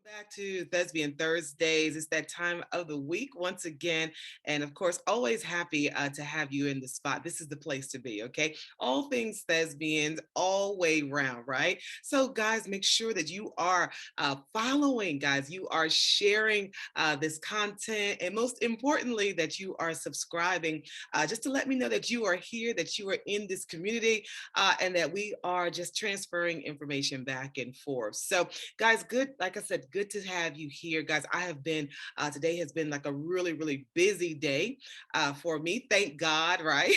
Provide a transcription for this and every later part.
Back to Thespian Thursdays. It's that time of the week once again. And of course, always happy to have you in the spot. This is the place to be, okay? All things thespians, all way round, right? So, guys, make sure that you are following, guys. You are sharing this content. And most importantly, that you are subscribing just to let me know that you are here, that you are in this community, and that we are just transferring information back and forth. So, guys, good, like I said, good to have you here, guys. I have been, today has been like a really, really busy day for me. Thank God, right?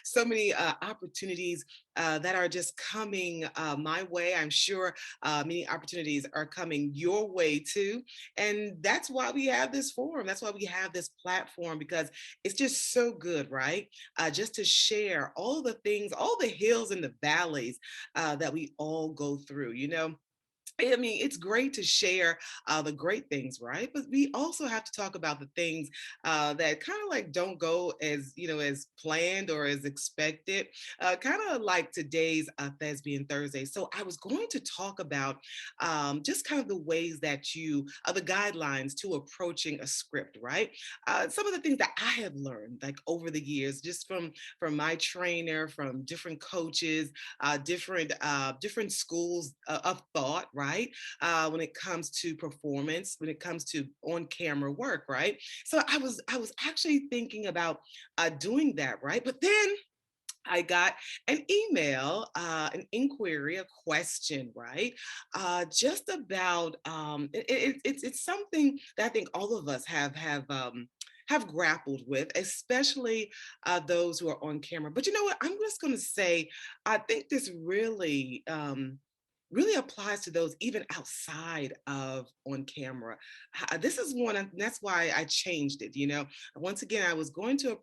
So many opportunities that are just coming my way. I'm sure many opportunities are coming your way too. And that's why we have this forum. That's why we have this platform because it's just so good, right? Just to share all the things, all the hills and the valleys that we all go through, you know. I mean, it's great to share the great things, right? But we also have to talk about the things that kind of like don't go as as planned or as expected. Kind of like today's Thespian Thursday. So I was going to talk about just kind of the ways that the guidelines to approaching a script, right? Some of the things that I have learned like over the years, just from my trainer, from different coaches, different schools of thought, right? When it comes to performance, when it comes to on camera work, right? So I was actually thinking about doing that, right? But then I got an email, an inquiry, a question, right? Just about it's something that I think all of us have grappled with, especially those who are on camera. But you know what? I'm just going to say, I think this really applies to those even outside of on camera. This is one, and that's why I changed it. You know, once again, I was going to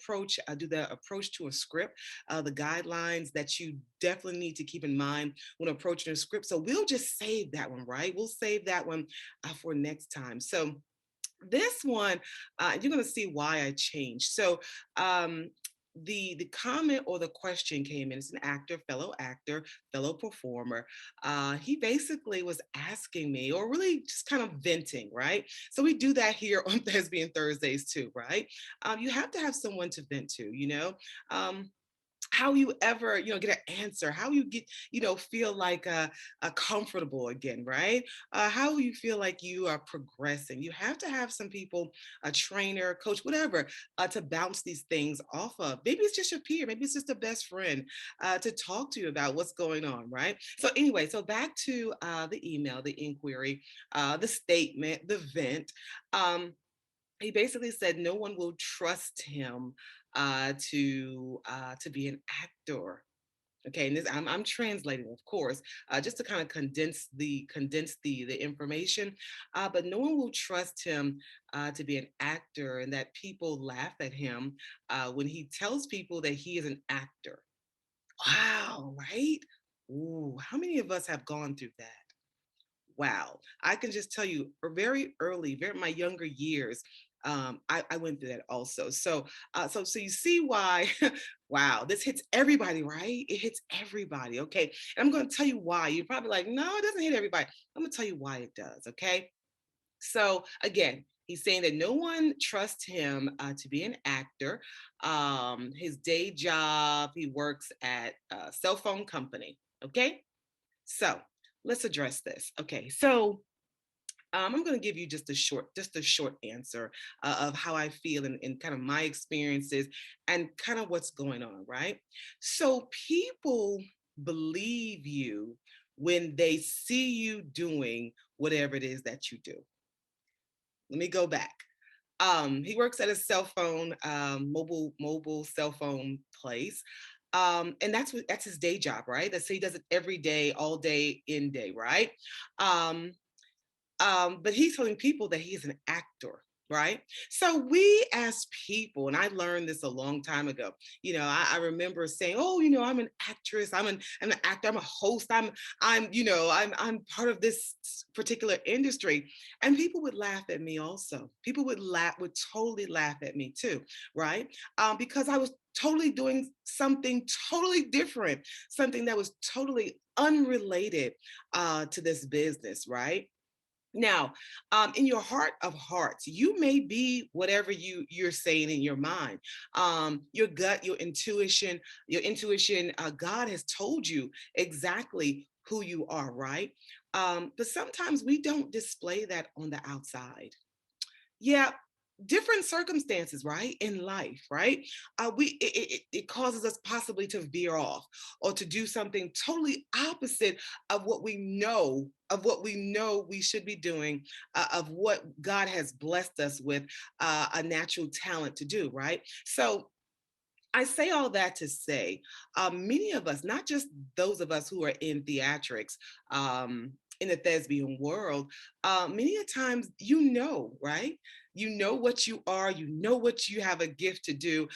do the approach to a script, the guidelines that you definitely need to keep in mind when approaching a script. So we'll just save that one, right? We'll save that one for next time. So this one, you're going to see why I changed. So um, the comment or the question came in. It's an actor, fellow performer. He basically was asking me, or really just kind of venting, right? So we do that here on Thespian Thursdays too, right? You have to have someone to vent to, you know. How you ever get an answer, how you get feel like comfortable again, right? How you feel like you are progressing. You have to have some people, a trainer, coach, whatever, to bounce these things off of. Maybe it's just your peer, maybe it's just a best friend to talk to you about what's going on, right? So anyway, so back to the email, the inquiry, the statement, the vent. He basically said no one will trust him to be an actor. Okay, and this I'm translating, of course, just to kind of condense the information. But no one will trust him to be an actor, and that people laugh at him when he tells people that he is an actor. Wow, right? Ooh, how many of us have gone through that? Wow, I can just tell you, very early, very my younger years, I went through that also. So you see why, wow, this hits everybody, right? It hits everybody. Okay, and I'm going to tell you why. You're probably like, no, it doesn't hit everybody. I'm going to tell you why it does. Okay, so again. He's saying that no one trusts him to be an actor. His day job, he works at a cell phone company. Okay, so let's address this. Okay, so I'm going to give you just a short answer of how I feel and kind of my experiences and kind of what's going on, right? So people believe you when they see you doing whatever it is that you do. Let me go back. He works at a cell phone, mobile cell phone place. And that's his day job, right? That's he does it every day, all day, in day, right? Um, but he's telling people that he's an actor, right? So we as people, and I learned this a long time ago. I remember saying, "Oh, I'm an actress. I'm an actor. I'm a host. I'm part of this particular industry," and people would laugh at me. Also, people would totally laugh at me too, right? Because I was totally doing something totally different, something that was totally unrelated to this business, right? Now, in your heart of hearts, you may be whatever you're saying in your mind. Your gut, your intuition. God has told you exactly who you are, right? But sometimes we don't display that on the outside. Yeah, different circumstances, right, in life, right? It causes us possibly to veer off or to do something totally opposite of what we know we should be doing, of what God has blessed us with, a natural talent to do, right? So I say all that to say, many of us, not just those of us who are in theatrics, in the thespian world, many a times, right? You know what you are, you know what you have a gift to do,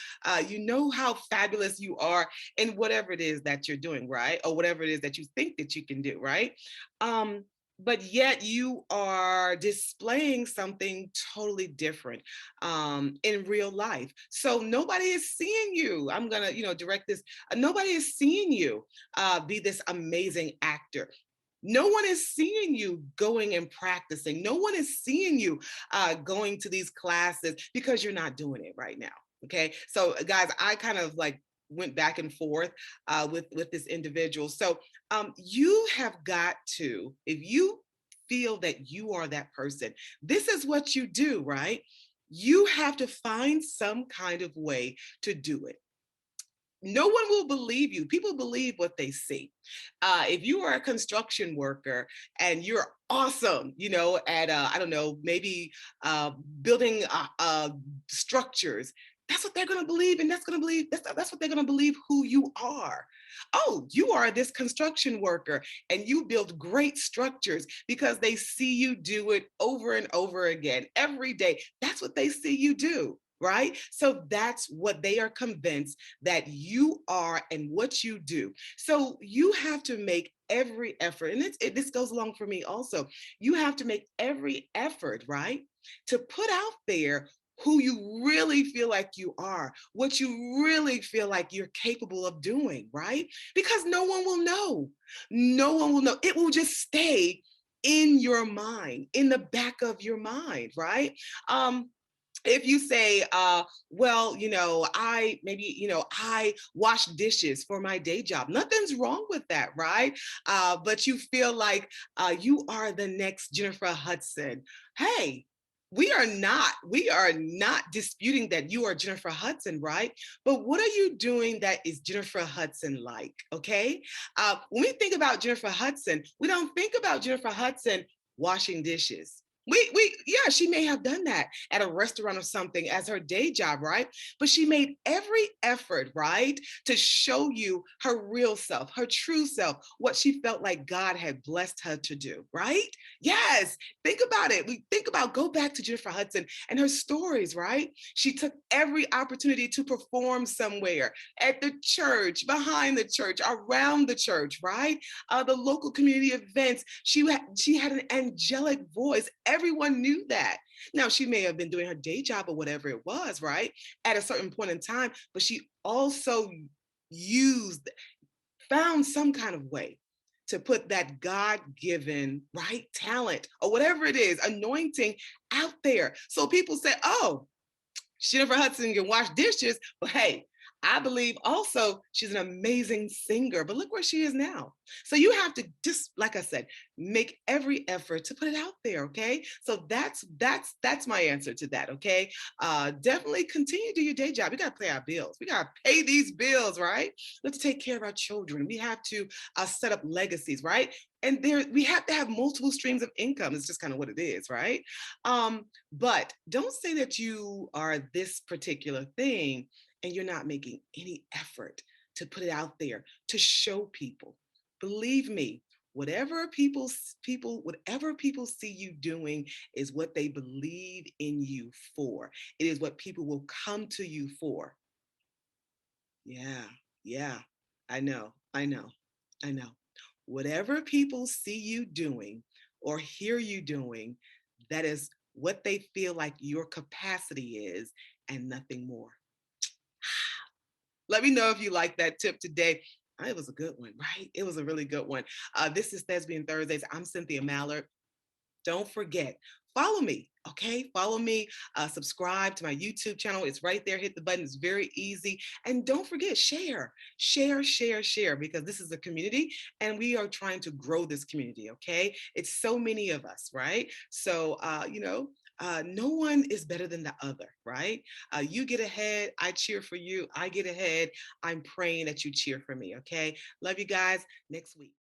you know how fabulous you are in whatever it is that you're doing, right? Or whatever it is that you think that you can do, right? Um, but yet you are displaying something totally different, in real life. So nobody is seeing you. I'm gonna, direct this. Nobody is seeing you be this amazing actor. No one is seeing you going and practicing. No one is seeing you going to these classes because you're not doing it right now. Okay, so guys, I kind of like went back and forth with this individual. So you have got to, if you feel that you are that person, this is what you do, right? You have to find some kind of way to do it. No one will believe you. People believe what they see. If you are a construction worker and you're awesome, at I don't know, maybe building structures, that's what they're going to believe, and that's what they're going to believe who you are. Oh, you are this construction worker and you build great structures because they see you do it over and over again every day. That's what they see you do. Right? So that's what they are convinced that you are and what you do. So you have to make every effort, and this goes along for me also. You have to make every effort, right, to put out there who you really feel like you are, what you really feel like you're capable of doing, right? Because no one will know. No one will know. It will just stay in your mind, in the back of your mind, right? If you say, well, I wash dishes for my day job, nothing's wrong with that, right? But you feel like you are the next Jennifer Hudson. Hey, we are not disputing that you are Jennifer Hudson, right? But what are you doing that is Jennifer Hudson like? Okay. When we think about Jennifer Hudson, we don't think about Jennifer Hudson washing dishes. Yeah, she may have done that at a restaurant or something as her day job, right? But she made every effort, right, to show you her real self, her true self, what she felt like God had blessed her to do, right? Yes, think about it. We think about, go back to Jennifer Hudson and her stories, right? She took every opportunity to perform somewhere, at the church, behind the church, around the church, right? The local community events. She had an angelic voice. Everyone knew that. Now, she may have been doing her day job or whatever it was, right, at a certain point in time, but she also used, found some kind of way to put that God-given, right, talent or whatever it is, anointing out there. So people say, oh, Jennifer Hudson can wash dishes, but hey, I believe also she's an amazing singer. But look where she is now. So you have to, just like I said, make every effort to put it out there. Okay. So that's my answer to that. Okay. Definitely continue to do your day job. We got to pay our bills. We got to pay these bills, right? We have to take care of our children. We have to set up legacies, right? And we have to have multiple streams of income. It's just kind of what it is, right? But don't say that you are this particular thing and you're not making any effort to put it out there, to show people. Believe me, whatever people see you doing is what they believe in you for. It is what people will come to you for. Yeah, yeah. I know. Whatever people see you doing or hear you doing, that is what they feel like your capacity is, and nothing more. Let me know if you like that tip today. It was a good one, right? It was a really good one. This is Thespian Thursdays. I'm Cynthia Mallard. don't forget, follow me. Okay, follow me, subscribe to my YouTube channel. It's right there. Hit the button. It's very easy. And don't forget, share, share, share, share, because this is a community and we are trying to grow this community. Okay, it's so many of us, right? So, no one is better than the other, right? You get ahead, I cheer for you. I get ahead, I'm praying that you cheer for me. Okay, love you guys. Next week.